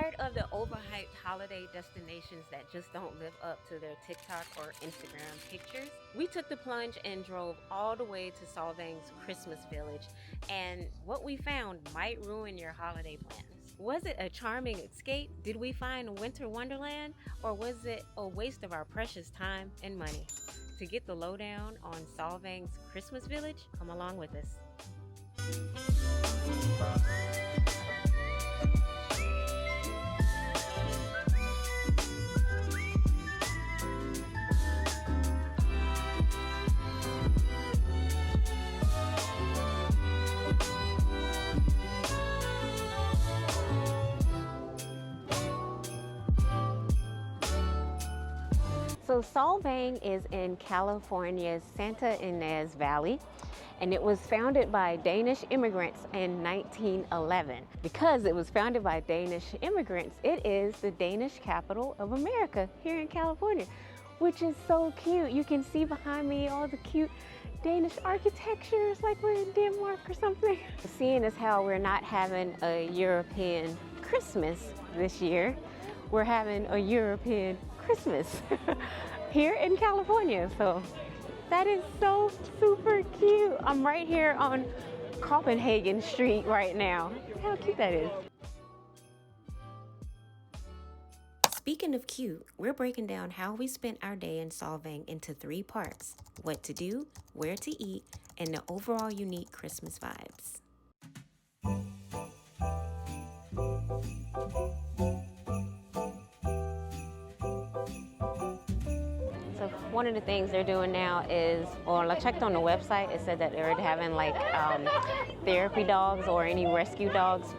Tired of the overhyped holiday destinations that just don't live up to their TikTok or Instagram pictures? We took the plunge and drove all the way to Solvang's Christmas village, and what we found might ruin your holiday plans. Was it a charming escape? Did we find a winter wonderland? Or was it a waste of our precious time and money? To get the lowdown on Solvang's Christmas village, come along with us. So Solvang is in California's Santa Ynez Valley, and it was founded by Danish immigrants in 1911. Because it was founded by Danish immigrants, it is the Danish Capital of America here in California, which is so cute. You can see behind me all the cute Danish architecture. It's like we're in Denmark or something. Seeing as how we're not having a European Christmas this year, we're having a European Christmas here in California. So that is so super cute. I'm right here on Copenhagen Street right now. How cute that is. Speaking of cute, we're breaking down how we spent our day in Solvang into 3 parts: what to do, where to eat, and the overall unique Christmas vibes. So one of the things they're doing now is, well, I checked on the website, it said that they're having like therapy dogs or any rescue dogs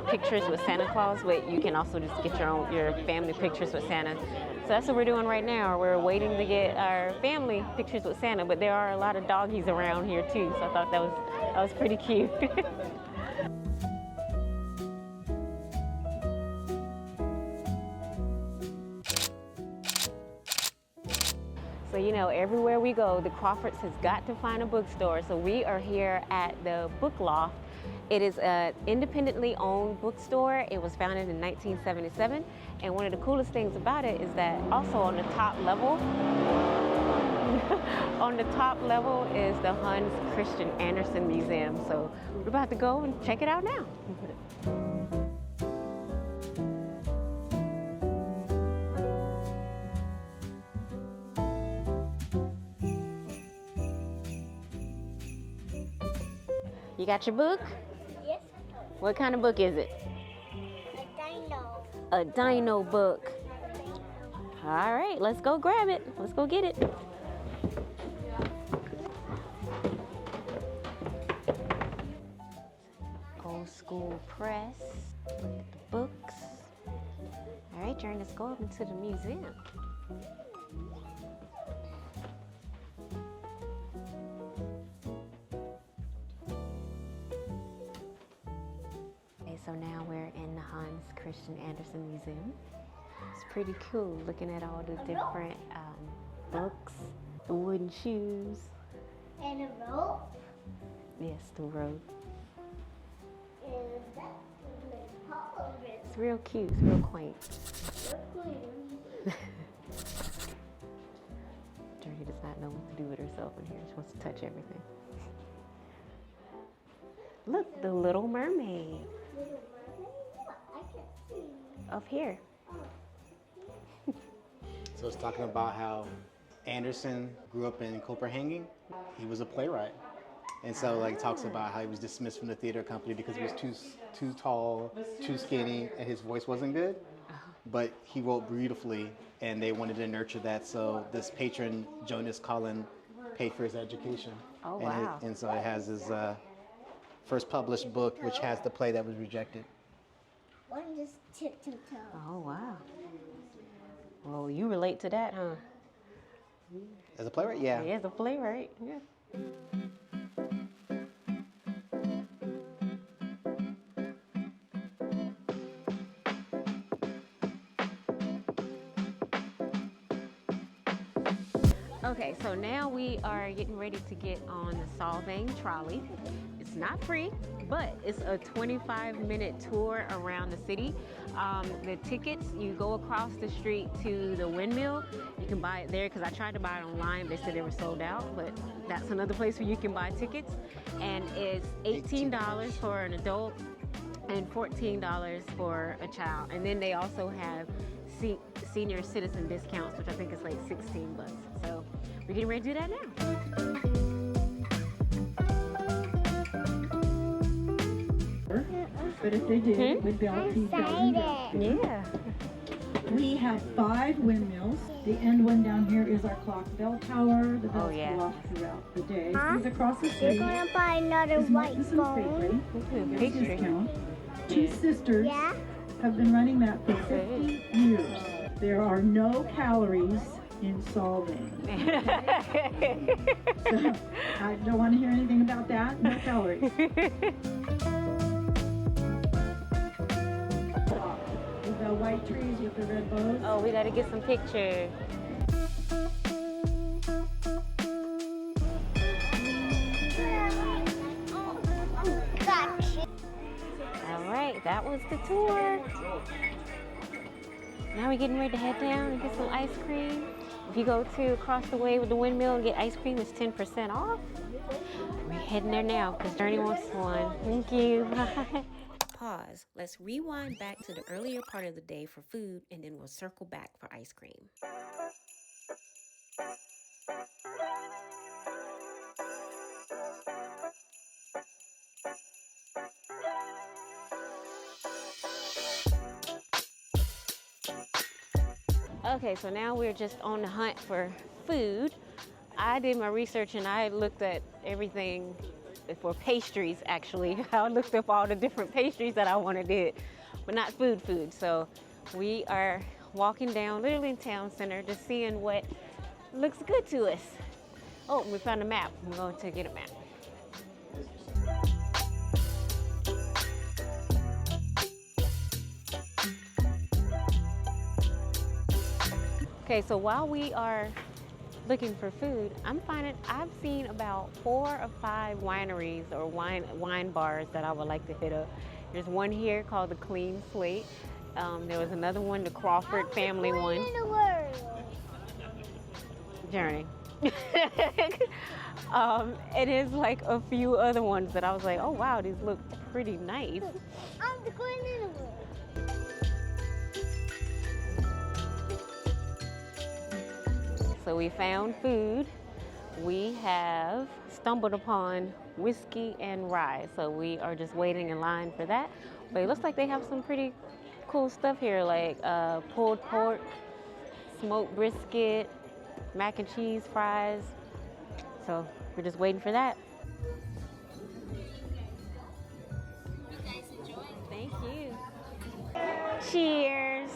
pictures with Santa Claus, but you can also just get your family pictures with Santa. So that's what we're doing right now. We're waiting to get our family pictures with Santa, but there are a lot of doggies around here too, so I thought that was pretty cute. So, you know, everywhere we go, the Crawfords has got to find a bookstore. So we are here at the book Loft. It is an independently owned bookstore. It was founded in 1977. And one of the coolest things about it is that also on the top level, is the Hans Christian Andersen Museum. So we're about to go and check it out now. You got your book? Yes. What kind of book is it? A dino. A dino book. All right, let's go grab it. Let's go get it. Old school press. Look at the books. All right, Jern, let's go up into the museum. So now we're in the Hans Christian Andersen Museum. It's pretty cool looking at all the different books, the wooden shoes. And a rope. Yes, the rope. And that's the top of it. It's real cute, it's real quaint. Journey does not know what to do with herself in here. She wants to touch everything. Look, the Little Mermaid. I can't see. Up here. So it's talking about how Andersen grew up in Copenhagen. He was a playwright. And so like talks about how he was dismissed from the theater company because he was too tall, too skinny, and his voice wasn't good. But he wrote beautifully, and they wanted to nurture that. So this patron, Jonas Collin, paid for his education. Oh, wow. And so it has his first published book, which has the play that was rejected. One just tipped and toe. Oh, wow. Well, you relate to that, huh? As a playwright, yeah. Yeah, as a playwright, yeah. Okay, so now we are getting ready to get on the Solvang Trolley. It's It's not free, but it's a 25-minute tour around the city. The tickets, you go across the street to the windmill. You can buy it there because I tried to buy it online. They said they were sold out, but that's another place where you can buy tickets. And it's $18 for an adult and $14 for a child. And then they also have senior citizen discounts, which I think is like 16 bucks. So we're getting ready to do that now. But if they did, it would be all feed thousand. Yeah. We have 5 windmills. The end one down here is our clock bell tower. The bells go off throughout the day. These across the street. You're gonna buy another white phone. Discount. 2 sisters have been running that for 50 years. There are no calories in Solvang. So, I don't want to hear anything about that. No calories. The white trees with the red bows. Oh, we gotta get some pictures. All right, that was the tour. Now we're getting ready to head down and get some ice cream. If you go to across the way with the windmill and get ice cream, it's 10% off. We're heading there now because Journey wants one. Thank you. Bye. Pause. Let's rewind back to the earlier part of the day for food, and then we'll circle back for ice cream. Okay, so now we're just on the hunt for food. I did my research and I looked at everything for pastries, actually. I looked up all the different pastries that I wanted to eat, but not food. So we are walking down literally in town center, just seeing what looks good to us. Oh, we found a map. I'm going to get a map. Okay, so while we are looking for food, I've seen about 4 or 5 wineries or wine bars that I would like to hit up. There's one here called the Clean Slate. There was another one, the Crawford family one. Journey. It is like a few other ones that I was like, oh wow, these look pretty nice. I'm the queen in the world. So we found food. We have stumbled upon whiskey and rye. So we are just waiting in line for that. But it looks like they have some pretty cool stuff here, like pulled pork, smoked brisket, mac and cheese fries. So we're just waiting for that. You guys enjoy? Thank you. Cheers.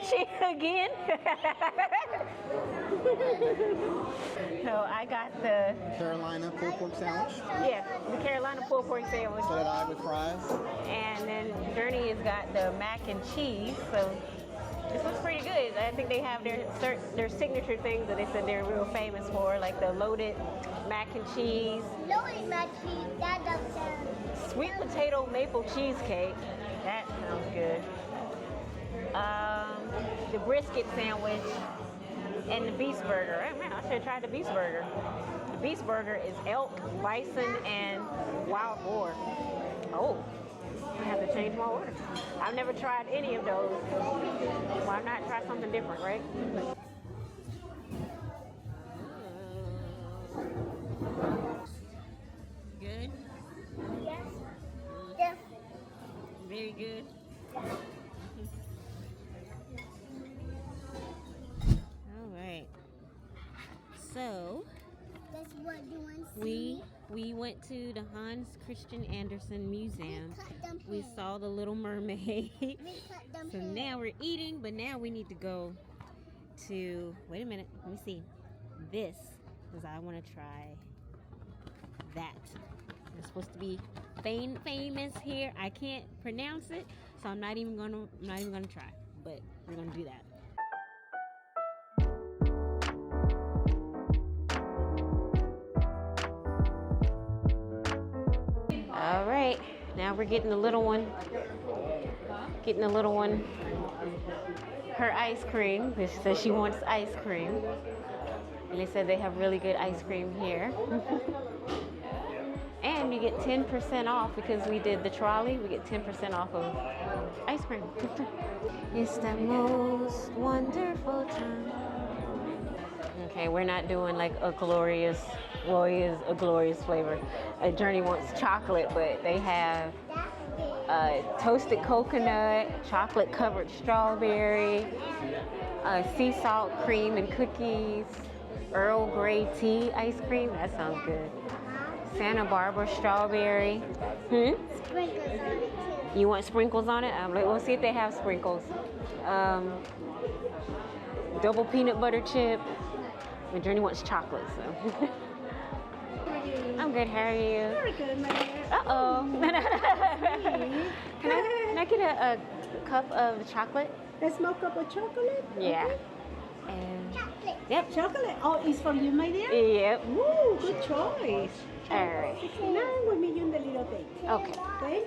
Cheers again. So I got the Carolina pulled pork sandwich. Yeah, the Carolina pulled pork sandwich. So that I with fries. And then Journey has got the mac and cheese. So this looks pretty good. I think they have their signature things that they said they're real famous for, like the loaded mac and cheese. Loaded mac and cheese, that doesn't sound. Sweet potato maple cheesecake. That sounds good. The brisket sandwich and the beast burger. Oh, man, I should have tried the beast burger. The beast burger is elk, bison, and wild boar. Oh, I have to change my order. I've never tried any of those. Why not try something different, right? Good? Yes. Yes. Very good. All right. So That's what you want to see. we went to the Hans Christian Andersen Museum. cut them We hair. saw the Little Mermaid. We cut them So hair. now we're eating, but now we need to go to, wait a minute, let me see. This, because I want to try that. It's supposed to be famous here. I can't pronounce it, so I'm not even gonna try. But we're gonna do that. we're getting the little one. Getting the little one her ice cream. She says she wants ice cream. And they said they have really good ice cream here. And you get 10% off because we did the trolley. We get 10% off of ice cream. It's the most wonderful time. Okay, we're not doing like a glorious, Roy is a glorious flavor. Journey wants chocolate, but they have toasted coconut, chocolate covered strawberry, sea salt cream and cookies, Earl Grey tea ice cream. That sounds good. Santa Barbara strawberry. Sprinkles on it too. You want sprinkles on it? I'm like, we'll see if they have sprinkles. Double peanut butter chip. My Journey wants chocolate, so. I'm good. How are you? Very good, my dear. Uh-oh. Can I get a cup of chocolate? A small cup of chocolate? Yeah. Okay. And Chocolate. yep. Chocolate? Oh, it's for you, my dear? Yep. Ooh, good choice. All right. 69 with me in the little date. Okay.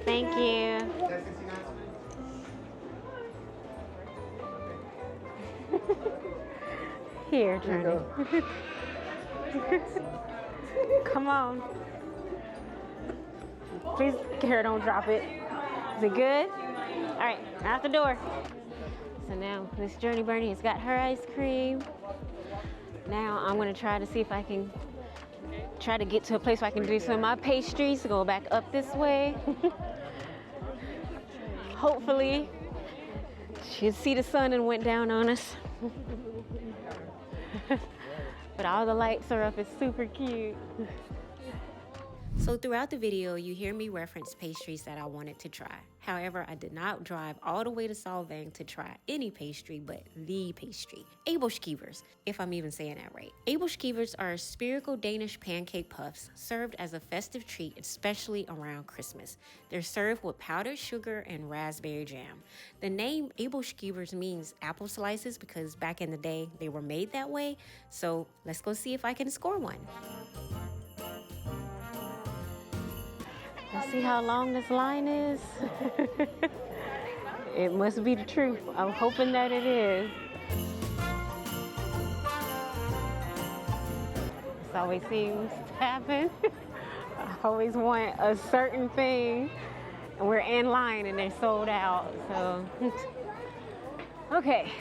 Thank you. Thank guys. you. Here, Journey. Come on. Please, Kara, don't drop it. Is it good? All right, out the door. So now Miss Journey Bernie has got her ice cream. Now I'm gonna try to see if I can try to get to a place where I can do some of my pastries. Go back up this way. Hopefully, she'll see the sun and went down on us. But all the lights are up. It's super cute. So throughout the video, you hear me reference pastries that I wanted to try. However, I did not drive all the way to Solvang to try any pastry but the pastry. Aebleskivers, if I'm even saying that right. Aebleskiver are spherical Danish pancake puffs served as a festive treat, especially around Christmas. They're served with powdered sugar and raspberry jam. The name Aebleskiver means apple slices because back in the day they were made that way. So let's go see if I can score one. Let's see how long this line is. It must be the truth. I'm hoping that it is. This always seems to happen. I always want a certain thing, and we're in line and they're sold out. So, okay.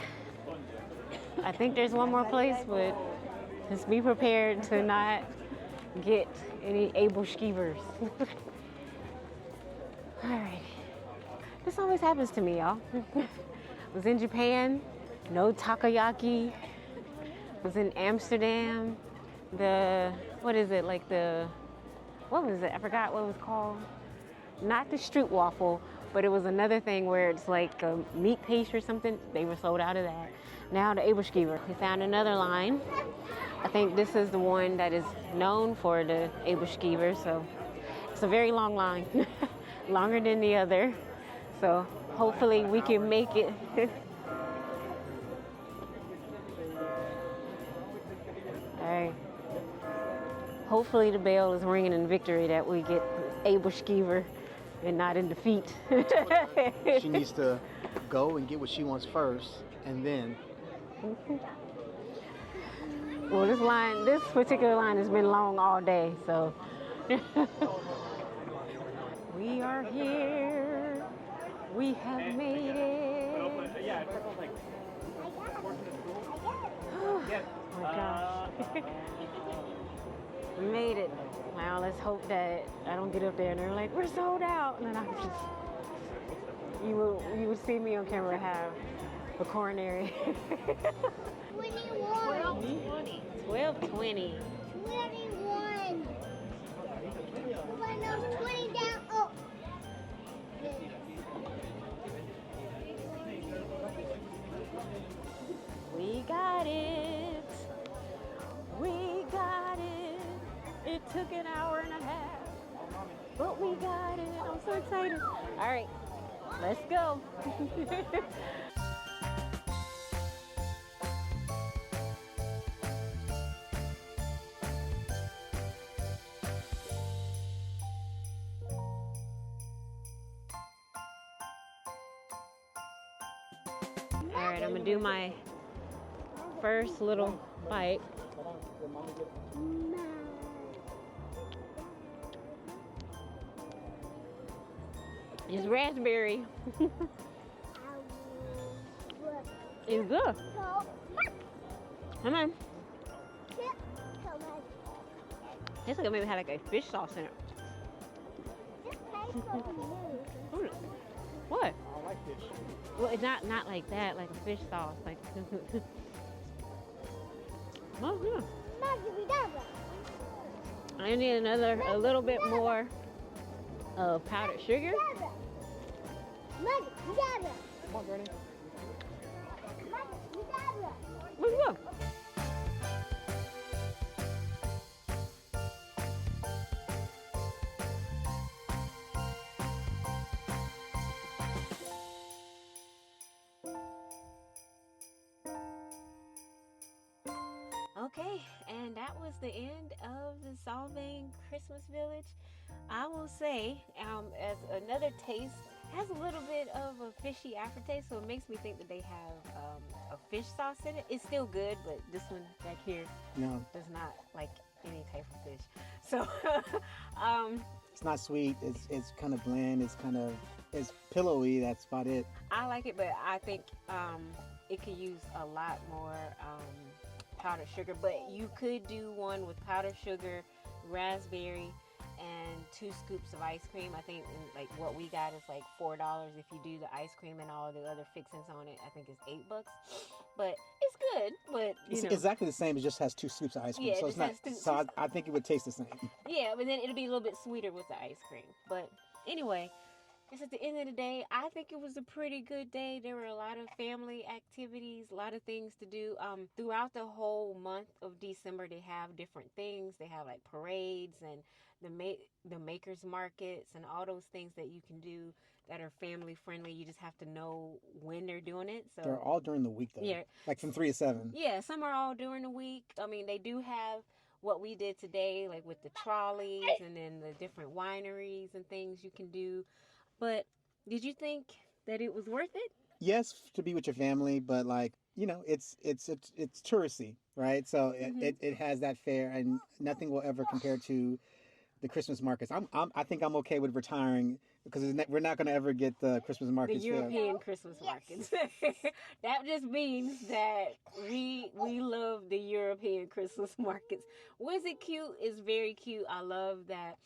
I think there's one more place, but just be prepared to not get any Aebleskiver. All right. This always happens to me, y'all. Was in Japan, no takoyaki. Was in Amsterdam, what was it? I forgot what it was called. Not the street waffle, but it was another thing where it's like a meat paste or something. They were sold out of that. Now the Aebleskiver. We found another line. I think this is the one that is known for the Aebleskiver, so it's a very long line. Longer than the other, so hopefully we can make it. All right. Hopefully the bell is ringing in victory that we get Aebleskiver and not in defeat. She needs to go and get what she wants first, and then. Well, this particular line has been long all day, so. We are here. We have made it. Oh my gosh. We made it. Now let's hope that I don't get up there and they're like, we're sold out. And then you would see me on camera have a coronary. 21. 12:20. 21. When those 20 down. Oh. We got it. We got it. It took an hour and a half, but we got it. I'm so excited. All right, let's go. I'm gonna do my first little bite. It's raspberry. It's good. Come on. It's like maybe had like a fish sauce in it. What? I like fish. Well, it's not like that, like a fish sauce. Like. Oh, yeah. I need a little bit more of powdered sugar. Come on, Granny. Let's go. Okay, and that was the end of the Solvang Christmas Village. I will say, as another taste, has a little bit of a fishy aftertaste, so it makes me think that they have a fish sauce in it. It's still good, but this one back here does not like any type of fish. So, it's not sweet. It's kind of bland. It's pillowy. That's about it. I like it, but I think it could use a lot more powdered sugar. But you could do one with powdered sugar, raspberry, and 2 scoops of ice cream. I think like what we got is like $4. If you do the ice cream and all the other fixings on it, I think it's $8. But it's good. But it's exactly the same. It just has 2 scoops of ice cream. Yeah, so it's not. So I think it would taste the same. Yeah, but then it'll be a little bit sweeter with the ice cream. But anyway, it's at the end of the day. I think it was a pretty good day. There were a lot of family activities, a lot of things to do. Throughout the whole month of December, they have different things. They have like parades and the makers markets and all those things that you can do that are family friendly. You just have to know when they're doing it. So they're all during the week though. Yeah, like from 3 to 7. Yeah, some are all during the week. I mean, they do have what we did today, like with the trolleys and then the different wineries and things you can do. But did you think that it was worth it? Yes, to be with your family, but like, it's touristy, right? So it has that fare, and nothing will ever compare to the Christmas markets. I think I'm okay with retiring because we're not going to ever get the Christmas markets. The European Christmas markets. That just means that we love the European Christmas markets. Was it cute? It's very cute. I love that.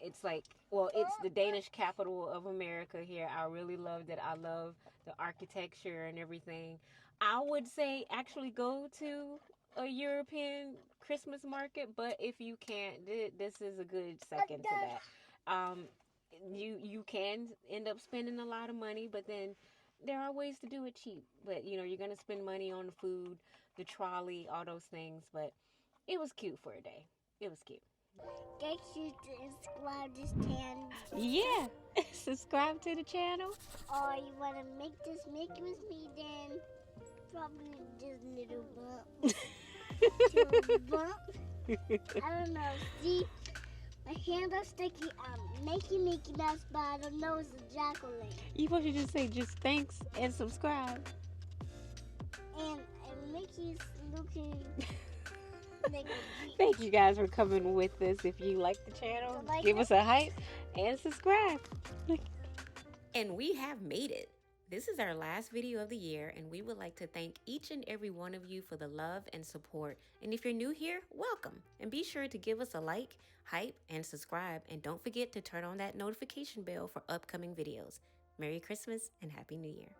It's like, well, it's the Danish Capital of America here. I really loved it. I love the architecture and everything. I would say actually go to a European Christmas market, but if you can't, this is a good second to that. You can end up spending a lot of money, but then there are ways to do it cheap. But you're going to spend money on the food, the trolley, all those things. But it was cute for a day. It was cute. Get you to subscribe this channel. Yeah, subscribe to the channel. Or you want to make this Mickey with me, then probably just little bump. Little bump. I don't know. See, my hands are sticky. I'm making Mickey Mouse, but I don't know it's a jack-o'-lantern. You supposed to just say just thanks and subscribe. And Mickey's looking. Thank you guys for coming with us. If you like the channel, give us a hype and subscribe. And we have made it. This is our last video of the year, and we would like to thank each and every one of you for the love and support. And if you're new here, welcome. And be sure to give us a like, hype, and subscribe. And don't forget to turn on that notification bell for upcoming videos. Merry Christmas and Happy New Year.